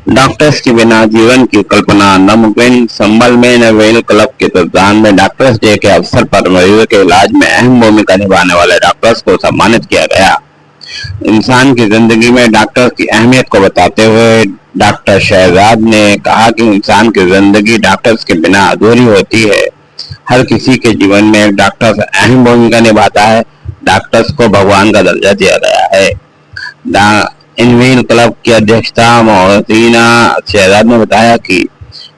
Doctors के बिना जीवन की कल्पना नामुमकिन। संभल में नवेल क्लब के तत्वाधान में डॉक्टर्स डे के अवसर पर मरीजों के इलाज में अहम भूमिका निभाने वाले डॉक्टर्स को सम्मानित किया गया। इंसान की जिंदगी में डॉक्टर की अहमियत को बताते हुए डॉक्टर शहजाद ने कहा कि इंसान की जिंदगी डॉक्टर्स के बिना अधूरी होती है। हर किसी के जीवन में एक डॉक्टर अहम भूमिका निभाता है। डॉक्टर्स को भगवान का दर्जा दिया गया है। इनवील क्लब की अध्यक्षता मोहसिना शहजाद ने बताया कि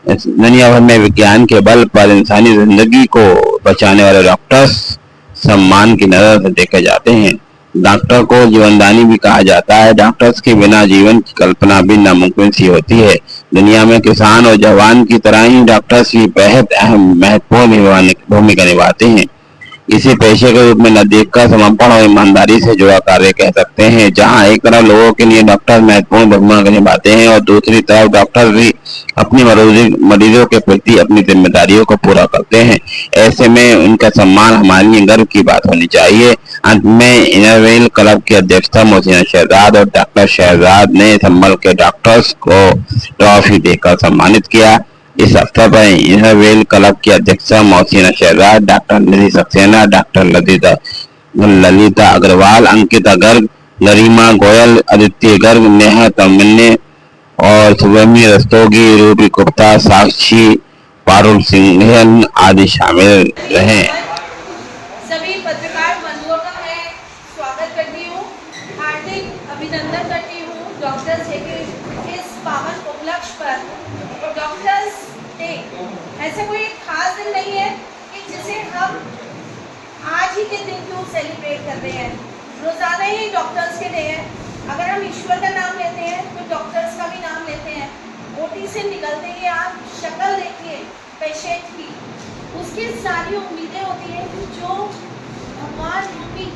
दुनिया भर में विज्ञान के बल पर इंसानी जिंदगी को बचाने वाले डॉक्टर्स सम्मान की नजर से देखे जाते हैं। डॉक्टर को जीवनदानी भी कहा जाता है। डॉक्टर्स के बिना जीवन की कल्पना भी नामुमकिन सी होती है। दुनिया में किसान और जवान की तरह ही डॉक्टर्स भी बेहद अहम महत्वपूर्ण भूमिका निभाते हैं। इसे पेशे के रूप में न देखकर समर्पण और ईमानदारी से जुड़ा कार्य कह सकते हैं। जहां एक तरफ लोगों के लिए डॉक्टर महत्वपूर्ण भूमिका निभाते हैं और दूसरी तरफ डॉक्टर भी अपनी मरीजों के प्रति अपनी जिम्मेदारियों को पूरा करते हैं। ऐसे में उनका सम्मान हमारे लिए गर्व की बात होनी चाहिए। अंत में इनरवेल क्लब की अध्यक्षता मोहसिना शहजाद और डॉक्टर शहजाद ने संभल के डॉक्टर्स को ट्रॉफी देकर सम्मानित किया। इस अवसर पर इनरवेल क्लब की अध्यक्षा मोहसिना शहजाद, डॉक्टर निधि सक्सेना, डॉक्टर ललिता अग्रवाल, अंकिता गर्ग, गरिमा गोयल, आदित्य गर्ग, नेहा तमन्ने और सुभमी रस्तोगी, रूबी गुप्ता, साक्षी पारुल सिंघल आदि शामिल रहे। सभी पत्रकार बंधुओं का मैं स्वागत करती हूँ, हार्दिक अभिनंदन करती हूँ डॉक्टर्स डे के इस पावन उपलक्ष्य पर। डॉक्टर्स डे ऐसा कोई खास दिन नहीं है कि जिसे हम आज ही के दिन क्यों सेलिब्रेट कर रहे हैं। रोजाना ही डॉक्टर्स के डे है। अगर हम ईश्वर का नाम लेते हैं तो डॉक्टर्स का भी नाम लेते हैं। ओटी से निकलते ही आप शक्ल देखिए पेशेंट की, उसकी सारी उम्मीदें होती हैं कि जो भगवान रूपी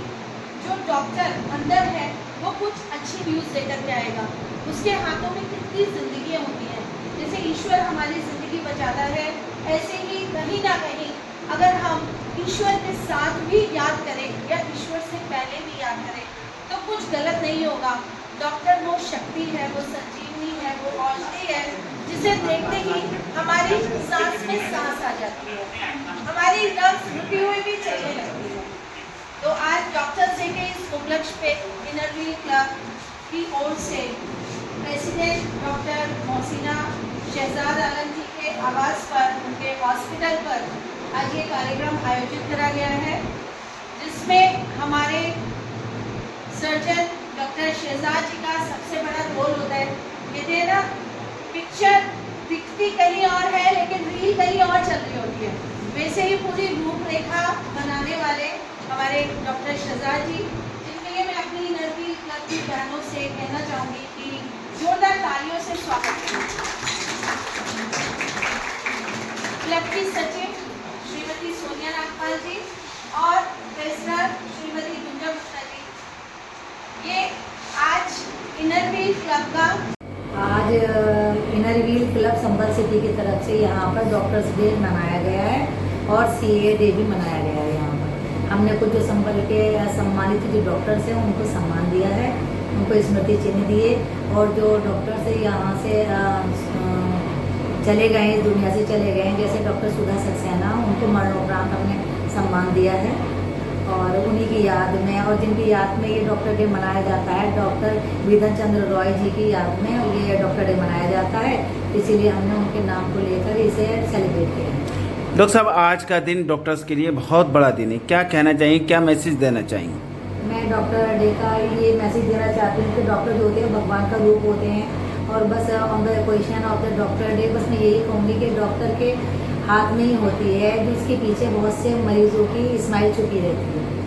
जो डॉक्टर अंदर है वो कुछ अच्छी न्यूज़ लेकर के आएगा। उसके हाथों में कितनी जिंदगियाँ होती हैं। जैसे ईश्वर हमारी ज़िंदगी बचाता है, ऐसे ही कहीं ना कहीं अगर हम ईश्वर के साथ भी याद करें या ईश्वर से पहले भी याद करें तो कुछ गलत नहीं होगा। डॉक्टर वो शक्ति है, वो संजीवनी है, वो औषधि है जिसे देखते ही हमारी सांस में सांस आ जाती है, हमारी नब्ज रुकी हुई भी चलने लगती है। तो आज डॉक्टर्स डे के इस उपलक्ष्य पे इनरवील क्लब की ओर से प्रेसिडेंट डॉक्टर मोहसिना शहजाद आलम जी के आवास पर, उनके हॉस्पिटल पर आज ये कार्यक्रम आयोजित करा गया है, जिसमें हमारे सर्जन डॉक्टर शहजाद जी का सबसे बड़ा रोल होता है। कहते हैं ना, पिक्चर दिखती कहीं और है लेकिन रील कहीं और चल रही होती है। वैसे ही पूरी रूपरेखा बनाने वाले हमारे डॉक्टर शहजाद जी, जिनके लिए मैं अपनी इनरवील क्लब की बहनों से कहना चाहूँगी कि जोरदार तालियों से स्वागत करें। क्लब की सचिव श्रीमती सोनिया नागपाल जी और ट्रेजरर श्रीमती गुंजा गुप्ता जी, ये आज इनरवील क्लब का इनरवील क्लब संभल सिटी की तरफ से यहाँ पर डॉक्टर्स डे मनाया गया है और CA डे भी मनाया गया है। यहाँ पर हमने कुछ जो संभल के सम्मानित जो डॉक्टर्स हैं उनको सम्मान दिया है, उनको स्मृति चिन्ह दिए, और जो डॉक्टर्स यहाँ से चले गए, दुनिया से चले गए, जैसे डॉक्टर सुधा सक्सेना, उनको मरणोपरांत हमने सम्मान दिया है। और उन्हीं की याद में और जिनकी याद में ये डॉक्टर डे मनाया जाता है, डॉक्टर बिधन चंद्र रॉय जी की याद में ये डॉक्टर डे मनाया जाता है, इसीलिए हमने उनके नाम को लेकर इसे सेलिब्रेट किया है। डॉक्टर साहब, आज का दिन डॉक्टर्स के लिए बहुत बड़ा दिन है, क्या कहना चाहिए, क्या मैसेज देना चाहिए? मैं डॉक्टर डे का ये मैसेज देना चाहती हूँ कि डॉक्टर जो होते हैं भगवान का रूप होते हैं, और बस on the position of the doctor day बस मैं यही कहूँगी कि डॉक्टर के हाथ में ही होती है, जिसके पीछे बहुत से मरीजों की स्माइल छुपी रहती है।